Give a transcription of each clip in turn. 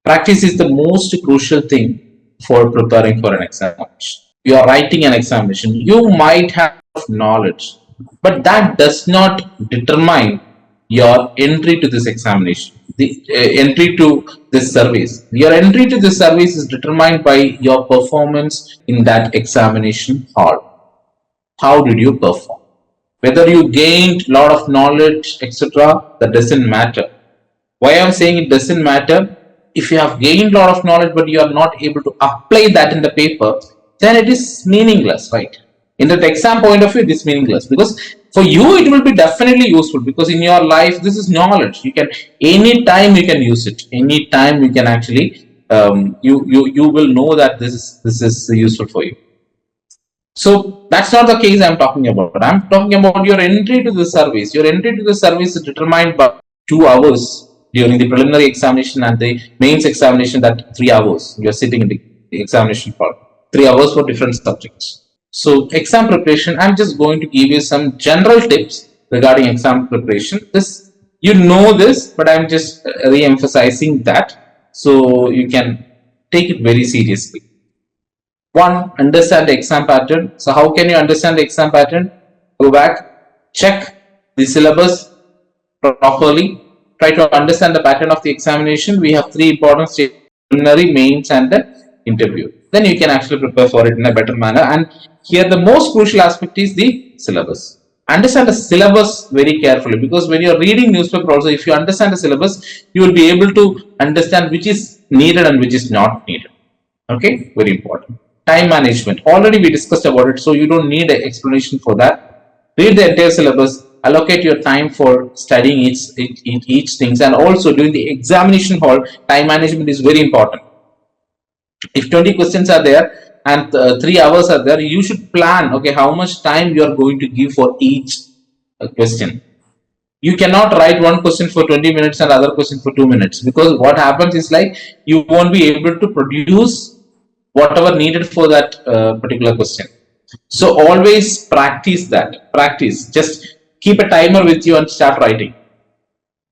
Practice is the most crucial thing for preparing for an examination. You are writing an examination. You might have knowledge, but that does not determine your entry to this examination, the entry to this service. Your entry to this service is determined by your performance in that examination hall. How did you perform? Whether you gained a lot of knowledge, etc., that doesn't matter. Why I'm saying it doesn't matter? If you have gained a lot of knowledge but you are not able to apply that in the paper, then it is meaningless, right? In the exam point of view, it is meaningless, because for you it will be definitely useful, because in your life this is knowledge. You can anytime you can use it. Anytime you can actually you will know that this is useful for you. So that's not the case I'm talking about. I'm talking about your entry to the service. Your entry to the service is determined by 2 hours during the preliminary examination and the mains examination, that 3 hours you're sitting in the examination hall. 3 hours for different subjects. So exam preparation, I'm just going to give you some general tips regarding exam preparation. This, you know this, but I'm just re-emphasizing that so you can take it very seriously. 1, understand the exam pattern. So how can you understand the exam pattern? Go back, check the syllabus properly, try to understand the pattern of the examination. We have 3 important stages: preliminary, mains, and the interview. Then you can actually prepare for it in a better manner. And here the most crucial aspect is the syllabus. Understand the syllabus very carefully, because when you're reading newspaper also, if you understand the syllabus, you will be able to understand which is needed and which is not needed. Okay, very important. Time management, already we discussed about it, so you don't need an explanation for that. Read the entire syllabus, allocate your time for studying each things, and also during the examination hall, time management is very important. If 20 questions are there and 3 hours are there, you should plan, okay, how much time you are going to give for each question. You cannot write one question for 20 minutes and other question for 2 minutes, because what happens is like you won't be able to produce whatever needed for that particular question. So always practice that. Practice. Just keep a timer with you and start writing.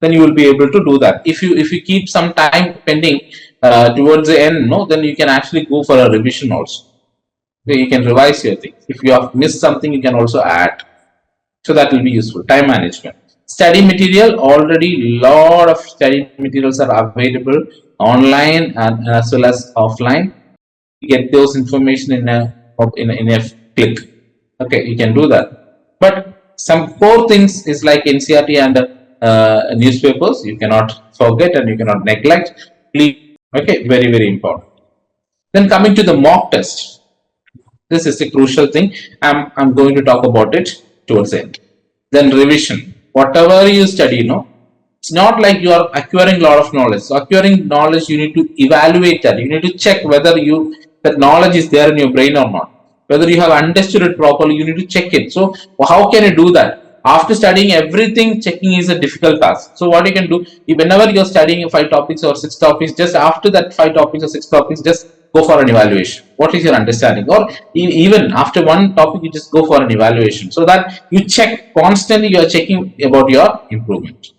Then you will be able to do that. If you keep some time pending towards the end, no, then you can actually go for a revision also. Okay, you can revise your things. If you have missed something, you can also add. So that will be useful. Time management. Study material, already lot of study materials are available online and as well as offline. Get those information in a click. Okay, you can do that. But some core things is like NCERT and newspapers, you cannot forget and you cannot neglect. Please, okay, very, very important. Then coming to the mock test, this is a crucial thing. I'm going to talk about it towards the end. Then revision. Whatever you study, it's not like you are acquiring a lot of knowledge. So acquiring knowledge, you need to evaluate that. You need to check whether that knowledge is there in your brain or not. Whether you have understood it properly, you need to check it. So how can you do that? After studying everything, checking is a difficult task. So what you can do, whenever you're studying 5 topics or 6 topics, just after that 5 topics or 6 topics, just go for an evaluation. What is your understanding? Or even after one topic, you just go for an evaluation, so that you check constantly, you are checking about your improvement.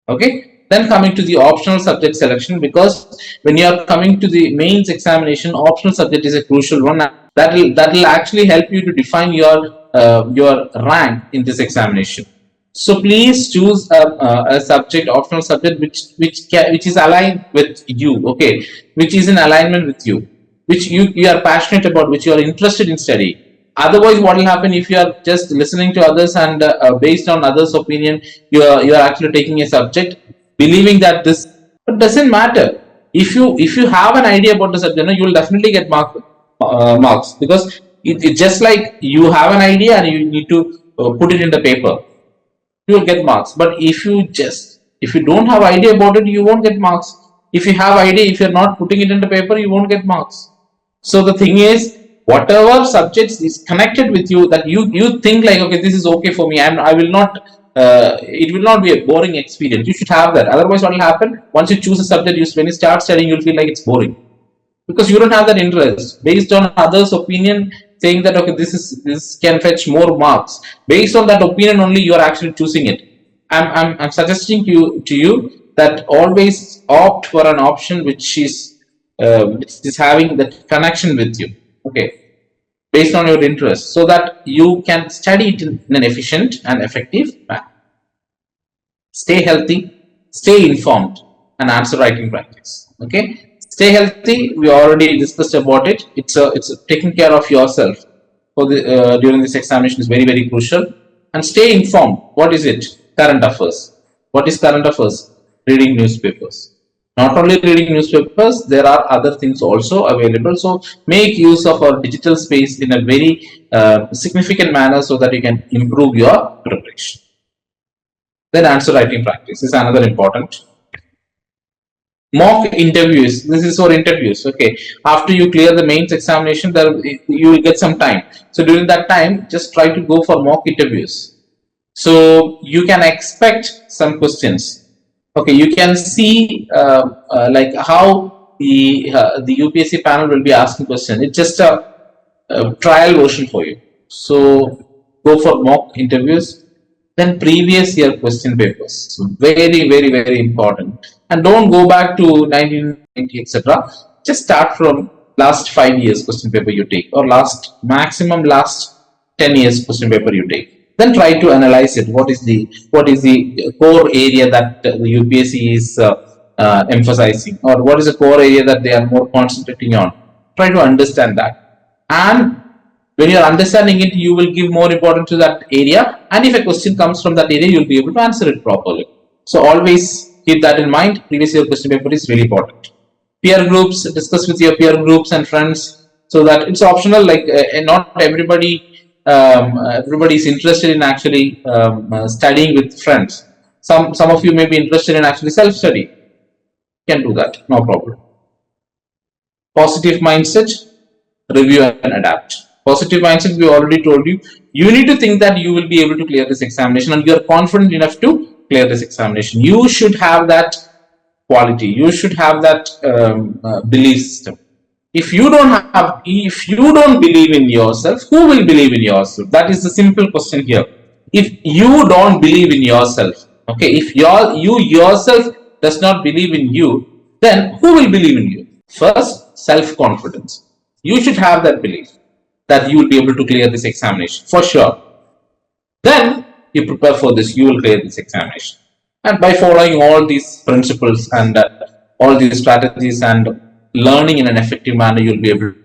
Okay. Then coming to the optional subject selection, because when you are coming to the mains examination, optional subject is a crucial one. That will actually help you to define your rank in this examination. So please choose a subject, optional subject, which is aligned with you, okay, which is in alignment with you, which you are passionate about, which you are interested in studying. Otherwise, what will happen if you are just listening to others and based on others' opinion, you are actually taking a subject, believing that this, but doesn't matter. If you have an idea about the subject, you will definitely get marks, because it's just like you have an idea and you need to put it in the paper. You will get marks. But if you don't have idea about it, you won't get marks. If you have idea, if you're not putting it in the paper, you won't get marks. So the thing is, whatever subjects is connected with you, that you think like, okay, this is okay for me, and I will not. It will not be a boring experience. You should have that. Otherwise, what will happen? Once you choose a subject, when you start studying, you'll feel like it's boring, because you don't have that interest. Based on others' opinion, saying that okay, this can fetch more marks. Based on that opinion only, you are actually choosing it. I'm suggesting to you that always opt for an option which is having that connection with you, okay, based on your interest, so that you can study it in an efficient and effective manner. Stay healthy, stay informed, and answer writing practice. Okay, stay healthy. We already discussed about it. It's taking care of yourself for the during this examination is very crucial. And stay informed. What is it? Current affairs. What is current affairs? Reading newspapers. Not only reading newspapers, there are other things also available. So make use of our digital space in a very significant manner so that you can improve your preparation. Then answer writing practice is another important. Mock interviews. This is for interviews. Okay. After you clear the mains examination, you will get some time. So during that time, just try to go for mock interviews. So you can expect some questions. Okay. You can see like how the UPSC panel will be asking questions. It's just a trial version for you. So go for mock interviews. Then previous year question papers. So very important. And don't go back to 1990, etc. Just start from last 5 years question paper you take, or maximum last 10 years question paper you take. Then try to analyze it. What is the core area that the UPSC is emphasizing, or what is the core area that they are more concentrating on? Try to understand that. And when you are understanding it, you will give more importance to that area, and if a question comes from that area, you will be able to answer it properly. So always keep that in mind. Previous year question paper is really important. Peer groups, discuss with your peer groups and friends, so that it's optional. Like not everybody is interested in actually studying with friends. Some of you may be interested in actually self-study. You can do that, no problem. Positive mindset, review and adapt. Positive mindset, we already told you. You need to think that you will be able to clear this examination, and you are confident enough to clear this examination. You should have that quality. You should have that belief system. If you don't believe in yourself, who will believe in yourself? That is the simple question here. If you don't believe in yourself, okay, if you yourself does not believe in you, then who will believe in you? First, self-confidence. You should have that belief that you will be able to clear this examination for sure. Then you prepare for this, you will clear this examination. And by following all these principles and all these strategies and learning in an effective manner, you will be able to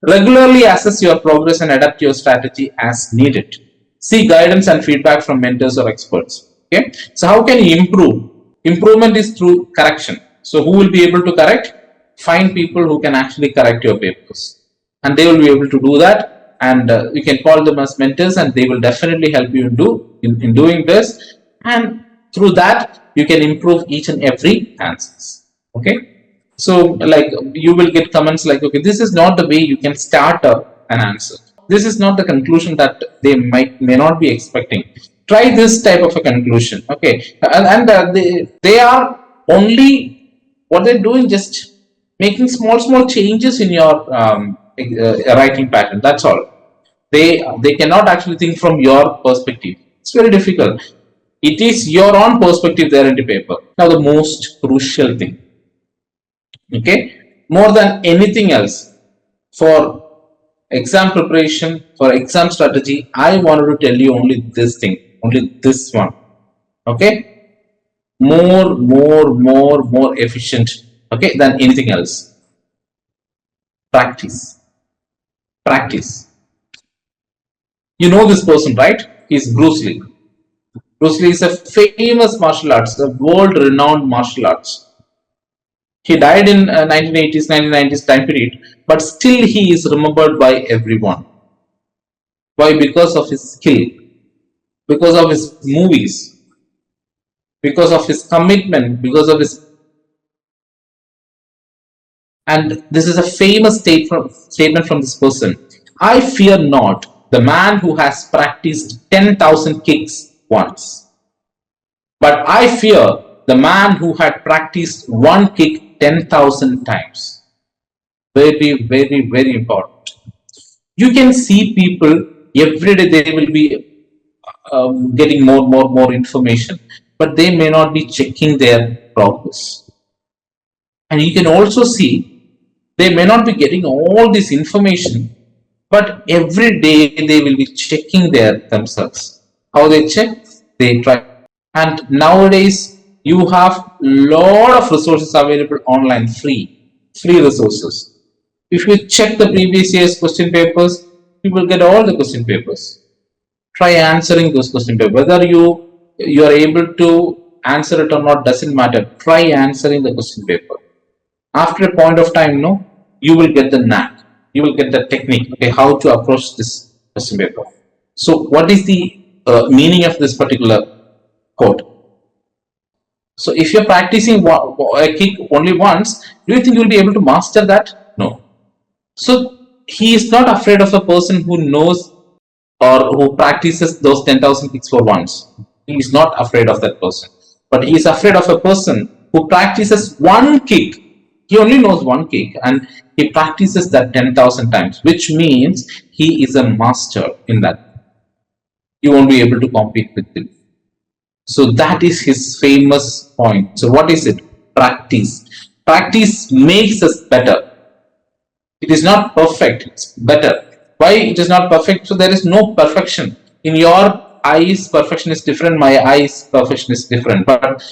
regularly assess your progress and adapt your strategy as needed. Seek guidance and feedback from mentors or experts. Okay. So how can you improve? Improvement is through correction. So who will be able to correct? Find people who can actually correct your papers. And they will be able to do that, and you can call them as mentors, and they will definitely help you in doing this, and through that you can improve each and every answers. Okay, so like you will get comments like, okay, this is not the way you can start an answer. This is not the conclusion that they may not be expecting. Try this type of a conclusion. Okay, and they are only what they're doing, just making small changes in your writing pattern. That's all. They cannot actually think from your perspective. It's very difficult. It is your own perspective there in the paper. Now the most crucial thing, okay, more than anything else, for exam preparation, for exam strategy, I wanted to tell you only this thing, only this one. Okay, more efficient, okay, than anything else. Practice. You know this person, right? He's Bruce Lee. Bruce Lee is a famous martial arts, a world-renowned martial arts. He died in 1980s, 1990s time period, but still he is remembered by everyone. Why? Because of his skill, because of his movies, because of his commitment, because of his. And this is a famous statement from this person. I fear not the man who has practiced 10,000 kicks once, but I fear the man who had practiced one kick 10,000 times. Very important. You can see people every day, they will be getting more information. but they may not be checking their progress. And you can also see they may not be getting all this information, but every day they will be checking themselves. How they check? They try. And nowadays you have lot of resources available online, free resources. If you check the previous year's question papers, you will get all the question papers. Try answering those question papers. Whether you are able to answer it or not doesn't matter. Try answering the question paper. After a point of time, you will get the knack. You will get the technique. Okay, how to approach this question paper. So, what is the meaning of this particular quote? So, if you're practicing a kick only once, do you think you'll be able to master that? No. So, he is not afraid of a person who knows or who practices those 10,000 kicks for once. He is not afraid of that person. But he is afraid of a person who practices one kick. He only knows one kick and he practices that 10,000 times, which means he is a master in that. You won't be able to compete with him. So that is his famous point. So what is it? Practice. Practice makes us better. It is not perfect, it's better. Why it is not perfect? So there is no perfection. In your eyes, perfection is different. My eyes, perfection is different. But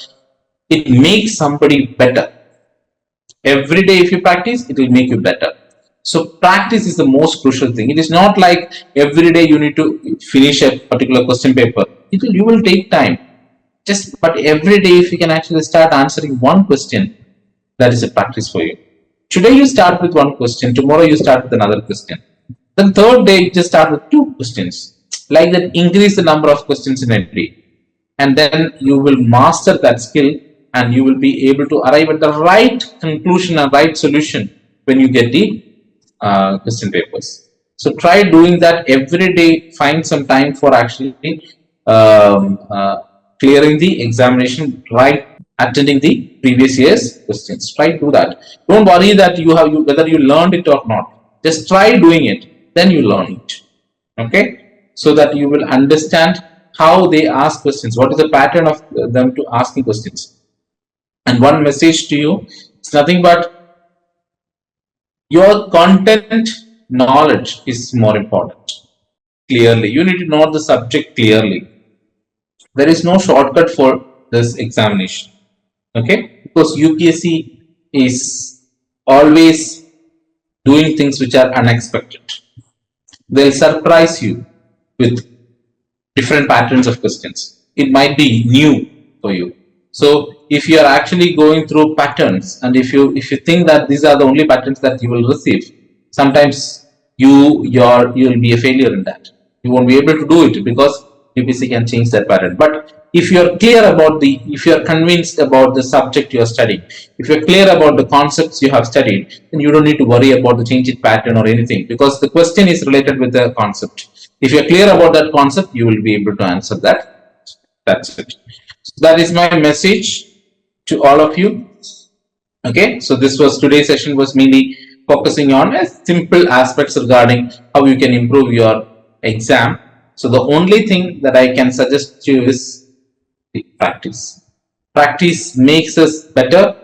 it makes somebody better. Every day if you practice, it will make you better. So practice is the most crucial thing. It is not like every day you need to finish a particular question paper. You will take time. But every day if you can actually start answering one question, that is a practice for you. Today you start with one question, tomorrow you start with another question. The third day you just start with 2 questions. Like that, increase the number of questions in a day. And then you will master that skill and you will be able to arrive at the right conclusion and right solution when you get the question papers. So try doing that every day. Find some time for actually clearing the examination, right? Attending the previous year's questions. Try to do that. Don't worry that whether you learned it or not. Just try doing it. Then you learn it. Okay? So that you will understand how they ask questions. What is the pattern of them to asking questions? And one message to you, it's nothing but your content knowledge is more important. Clearly, you need to know the subject clearly. There is no shortcut for this examination. Okay, because UPSC is always doing things which are unexpected. They'll surprise you with different patterns of questions. It might be new for you. So if you are actually going through patterns and if you think that these are the only patterns that you will receive, sometimes you'll be a failure in that. You won't be able to do it because UPSC can change that pattern. But if you are clear about if you are convinced about the subject you are studying, if you are clear about the concepts you have studied, then you don't need to worry about the change in pattern or anything because the question is related with the concept. If you are clear about that concept, you will be able to answer that. That's it. So that is my message to all of you. Okay, so today's session was mainly focusing on simple aspects regarding how you can improve your exam. So the only thing that I can suggest to you is the practice. Practice makes us better.